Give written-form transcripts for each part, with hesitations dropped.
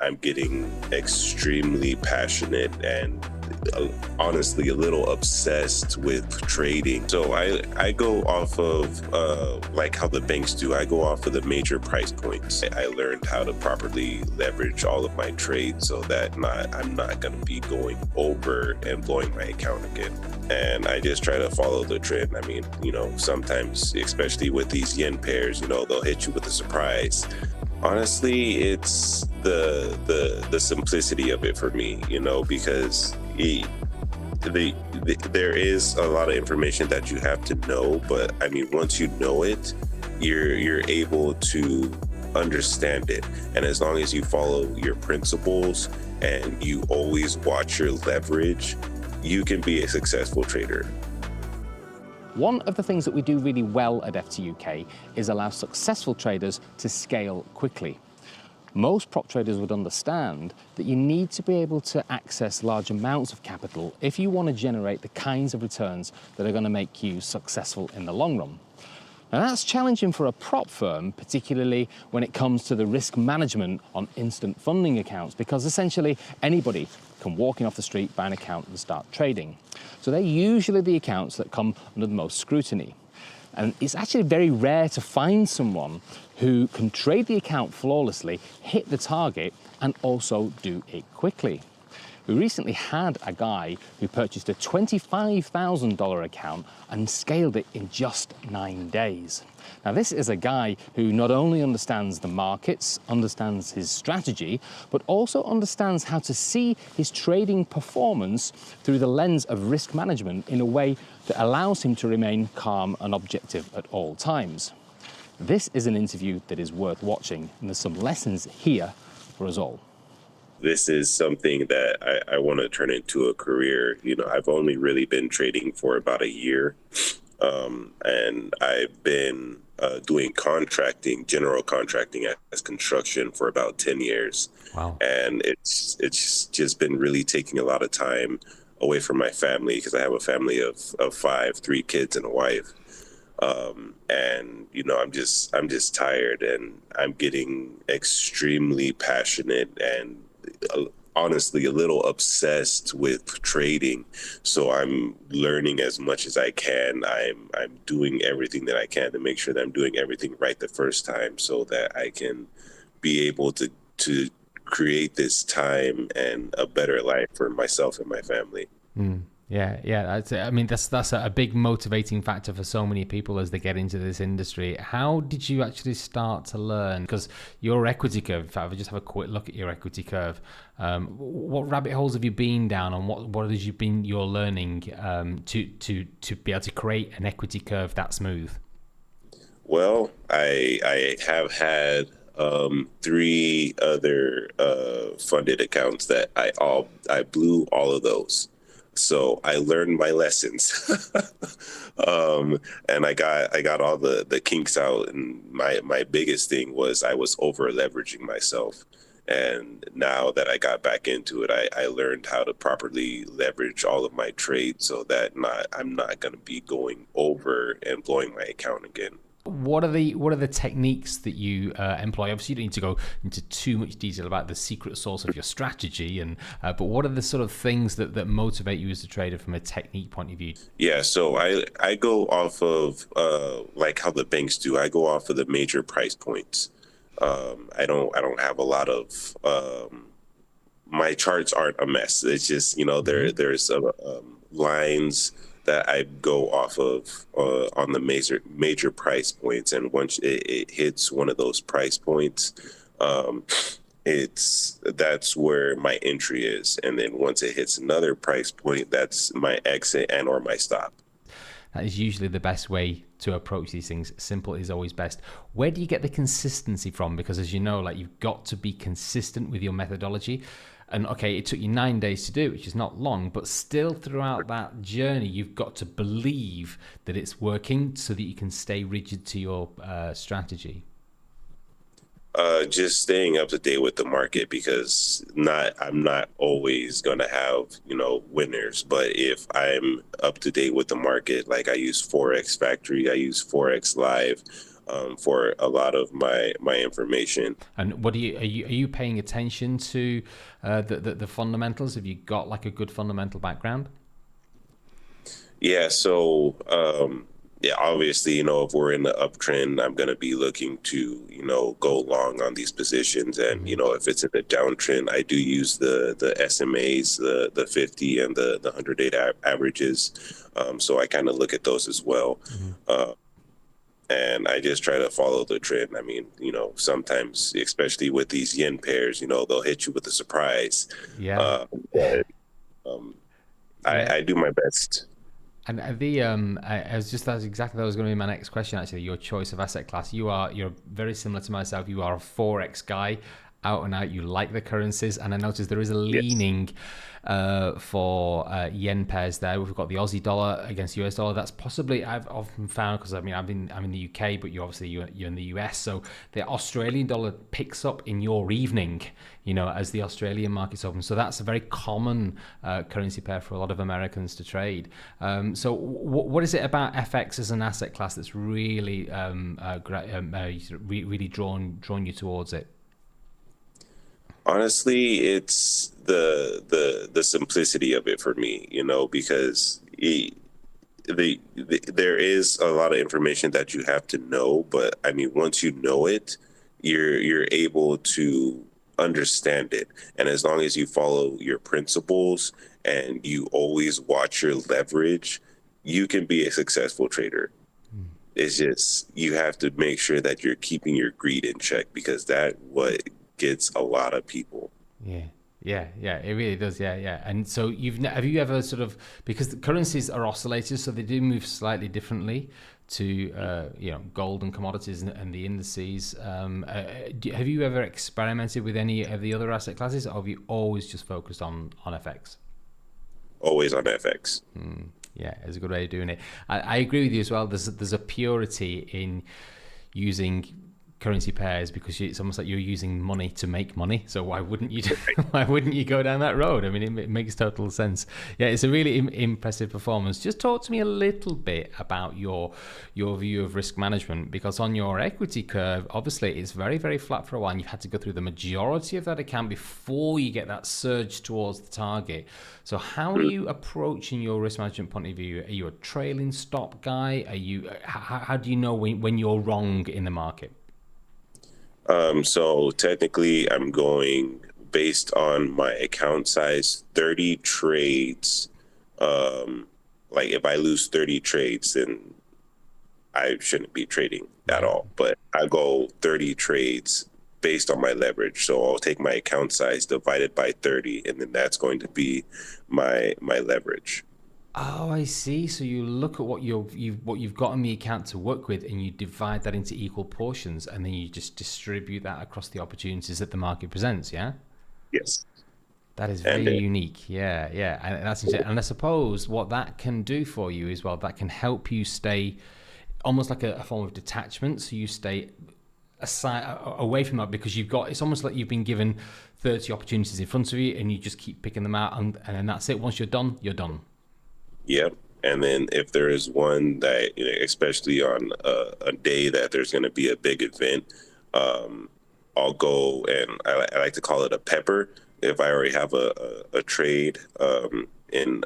I'm getting extremely passionate and honestly a little obsessed with trading. So I go off of like how the banks do. I go off of the major price points. I learned how to properly leverage all of my trades so that I'm not going to be going over and blowing my account again. And I just try to follow the trend. I mean, sometimes, especially with these yen pairs, they'll hit you with a surprise. Honestly, it's the simplicity of it for me, because there is a lot of information that you have to know, but I mean, once you know it, you're able to understand it. And as long as you follow your principles and you always watch your leverage, you can be a successful trader. One of the things that we do really well at FTUK is allow successful traders to scale quickly. Most prop traders would understand that you need to be able to access large amounts of capital if you want to generate the kinds of returns that are going to make you successful in the long run. Now that's challenging for a prop firm, particularly when it comes to the risk management on instant funding accounts, because essentially anybody can walk in off the street, buy an account and start trading. So they're usually the accounts that come under the most scrutiny. And it's actually very rare to find someone who can trade the account flawlessly, hit the target, and also do it quickly. We recently had a guy who purchased a $25,000 account and scaled it in just 9 days. Now, this is a guy who not only understands the markets, understands his strategy, but also understands how to see his trading performance through the lens of risk management in a way that allows him to remain calm and objective at all times. This is an interview that is worth watching, and there's some lessons here for us all. This is something that I want to turn into a career. I've only really been trading for about a year. And I've been doing general contracting as construction for about 10 years. Wow. And it's just been really taking a lot of time away from my family, because I have a family of 3 kids and a wife. And I'm just tired, and I'm getting extremely passionate and honestly a little obsessed with trading. So I'm learning as much as I can. I'm doing everything that I can to make sure that I'm doing everything right the first time, so that I can be able to create this time and a better life for myself and my family. Yeah, that's it. I mean, that's a big motivating factor for so many people as they get into this industry. How did you actually start to learn? Because your equity curve, in fact, if I just have a quick look at your equity curve, what rabbit holes have you been down, and what has you're learning to be able to create an equity curve that smooth? Well, I have had 3 other funded accounts that I blew all of those. So I learned my lessons, and I got all the kinks out. And my biggest thing was I was over leveraging myself. And now that I got back into it, I learned how to properly leverage all of my trades so that I'm not going to be going over and blowing my account again. What are the techniques that you employ? Obviously, you don't need to go into too much detail about the secret sauce of your strategy, but what are the sort of things that motivate you as a trader from a technique point of view? Yeah, so I go off of like how the banks do. I go off of the major price points. I don't have a lot of my charts aren't a mess. It's just there's lines that I go off of on the major price points, and once it hits one of those price points, that's where my entry is, and then once it hits another price point, that's my exit and or my stop. That is usually the best way to approach these things. Simple is always best. Where do you get the consistency from? Because as you know, you've got to be consistent with your methodology. And okay, it took you 9 days to do, which is not long, but still throughout that journey, you've got to believe that it's working so that you can stay rigid to your strategy. Just staying up to date with the market, because I'm not always going to have, winners. But if I'm up to date with the market, like I use Forex Factory, I use Forex Live, for a lot of my information. And what are you paying attention to the fundamentals? Have you got like a good fundamental background? Yeah, so yeah, obviously, if we're in the uptrend, I'm going to be looking to, go long on these positions. And, if it's in the downtrend, I do use the SMAs, the 50 and the 100-day averages. So I kind of look at those as well. Uh, and I just try to follow the trend. I mean, sometimes, especially with these yen pairs, they'll hit you with a surprise. Yeah. But I do my best. And I was just that's exactly that was going to be my next question. Actually, your choice of asset class. You're very similar to myself. You are a Forex guy, out and out. You like the currencies, and I noticed there is a leaning for yen pairs there. We've got the Aussie dollar against US dollar. That's possibly I've often found because I'm in the UK, but you're in the US, so the Australian dollar picks up in your evening. As the Australian markets open. So that's a very common currency pair for a lot of Americans to trade. So what is it about FX as an asset class that's really really drawn you towards it? Honestly, it's the simplicity of it for me, because there is a lot of information that you have to know, but I mean, once you know it, you're able to understand it. And as long as you follow your principles and you always watch your leverage, you can be a successful trader. It's just you have to make sure that you're keeping your greed in check, because that what gets a lot of people. Yeah, it really does. Yeah. And so have you ever sort of, because the currencies are oscillators, so they do move slightly differently to gold and commodities and the indices. Have you ever experimented with any of the other asset classes, or have you always just focused on FX? Always on FX. Yeah, it's a good way of doing it. I agree with you as well. There's a purity in using currency pairs because it's almost like you're using money to make money. So why wouldn't you go down that road? I mean, it makes total sense. Yeah, it's a really impressive performance. Just talk to me a little bit about your view of risk management, because on your equity curve, obviously it's very, very flat for a while, and you've had to go through the majority of that account before you get that surge towards the target. So how are you approaching your risk management point of view? Are you a trailing stop guy? How do you know when you're wrong in the market? So technically I'm going based on my account size, 30 trades. Like if I lose 30 trades, then I shouldn't be trading at all. But I go 30 trades based on my leverage. So I'll take my account size divided by 30, and then that's going to be my leverage. Oh, I see. So you look at what you've got on the account to work with, and you divide that into equal portions, and then you just distribute that across the opportunities that the market presents. Yeah. Yes. That is very unique. Yeah, and that's interesting. And I suppose what that can do for you is, well, that can help you stay almost like a form of detachment. So you stay aside, away from that, because it's almost like you've been given 30 opportunities in front of you, and you just keep picking them out, and then that's it. Once you're done, you're done. Yep. And then if there is one that, especially on a day that there's going to be a big event, I'll go and I like to call it a pepper. If I already have a trade in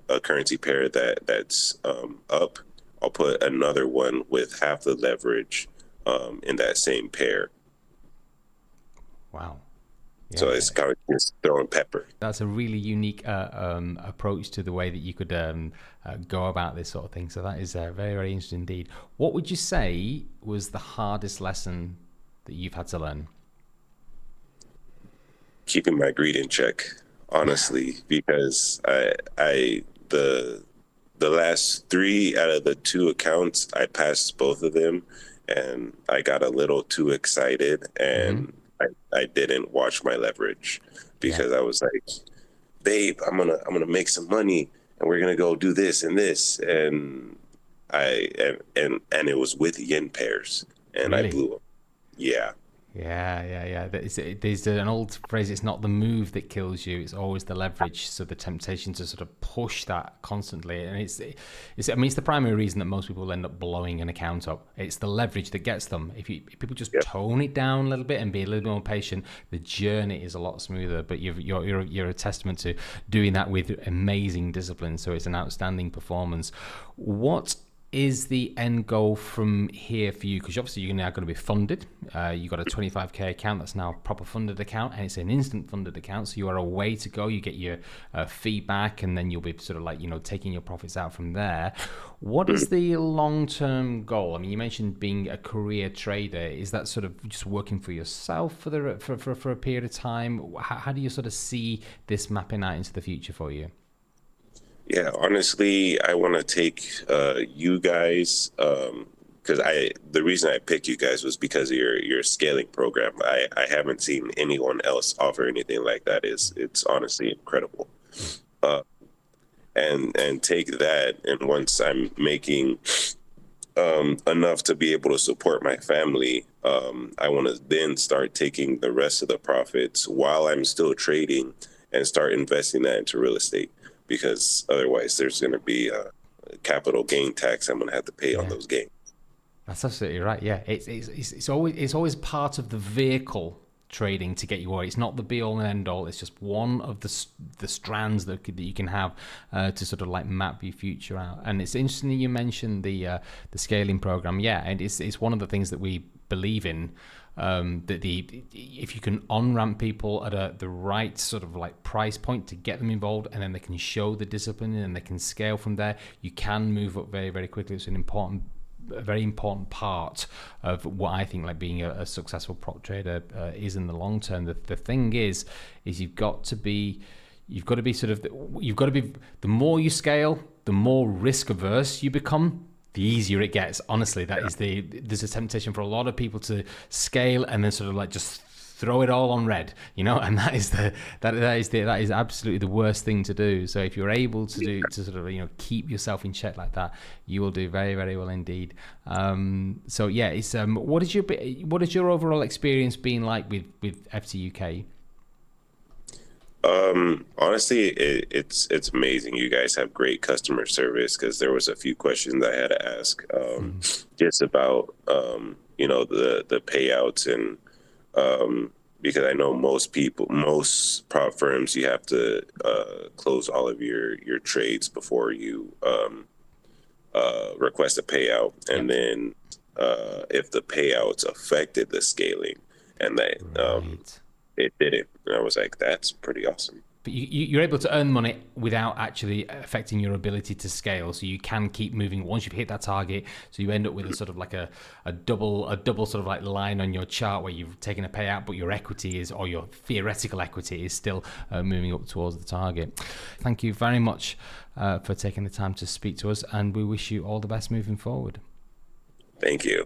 a currency pair that's up, I'll put another one with half the leverage in that same pair. Wow. Yeah. So it's kind of just throwing pepper. That's a really unique approach to the way that you could go about this sort of thing. So that is very, very interesting indeed. What would you say was the hardest lesson that you've had to learn? Keeping my greed in check, honestly, because the last 3 out of the 2 accounts, I passed both of them, and I got a little too excited, and I didn't watch my leverage, because I was like, babe, I'm gonna make some money, and we're gonna go do this and this, and and it was with yen pairs, and Really? I blew them. Yeah. Yeah. There's an old phrase, it's not the move that kills you, it's always the leverage. So the temptation to sort of push that constantly. And it's the primary reason that most people end up blowing an account up. It's the leverage that gets them. If people just tone it down a little bit and be a little bit more patient, the journey is a lot smoother. But you're a testament to doing that with amazing discipline. So it's an outstanding performance. What is the end goal from here for you? Because obviously you're now going to be funded. You've got a 25k account that's now a proper funded account, and it's an instant funded account. So you are a way to go. You get your feedback, and then you'll be sort of like, taking your profits out from there. What is the long-term goal? I mean, you mentioned being a career trader. Is that sort of just working for yourself for a period of time? How do you sort of see this mapping out into the future for you? Yeah, honestly, I want to take you guys, because the reason I picked you guys was because of your scaling program. I haven't seen anyone else offer anything like that. It's honestly incredible. And take that, and once I'm making enough to be able to support my family, I want to then start taking the rest of the profits while I'm still trading and start investing that into real estate. Because otherwise there's going to be a capital gain tax I'm going to have to pay on those gains. That's absolutely right. Yeah, it's always part of the vehicle trading to get you where it's not the be all and end all. It's just one of the strands that you can have to sort of like map your future out. And it's interesting that you mentioned the scaling program. Yeah, and it's one of the things that we believe in. That if you can on-ramp people at the right sort of like price point to get them involved, and then they can show the discipline and they can scale from there, you can move up very, very quickly. It's a very important part of what I think like being a successful prop trader is in the long term. The thing is you've got to be the more you scale, the more risk averse you become, the easier it gets. Honestly, there's a temptation for a lot of people to scale and then sort of like just throw it all on red, and that is absolutely the worst thing to do. So if you're able to sort of keep yourself in check like that, you will do very, very well indeed. So yeah, it's what is your overall experience been like with FTUK? Honestly, it's amazing. You guys have great customer service, because there was a few questions I had to ask, just about, the payouts, and, because I know most prop firms, you have to, close all of your trades before you, request a payout. And then, if the payouts affected the scaling, and that, Right. It didn't. And I was like, that's pretty awesome. But you're able to earn money without actually affecting your ability to scale. So you can keep moving once you've hit that target. So you end up with a sort of like a double sort of like line on your chart where you've taken a payout, but your equity or your theoretical equity is still moving up towards the target. Thank you very much for taking the time to speak to us, and we wish you all the best moving forward. Thank you.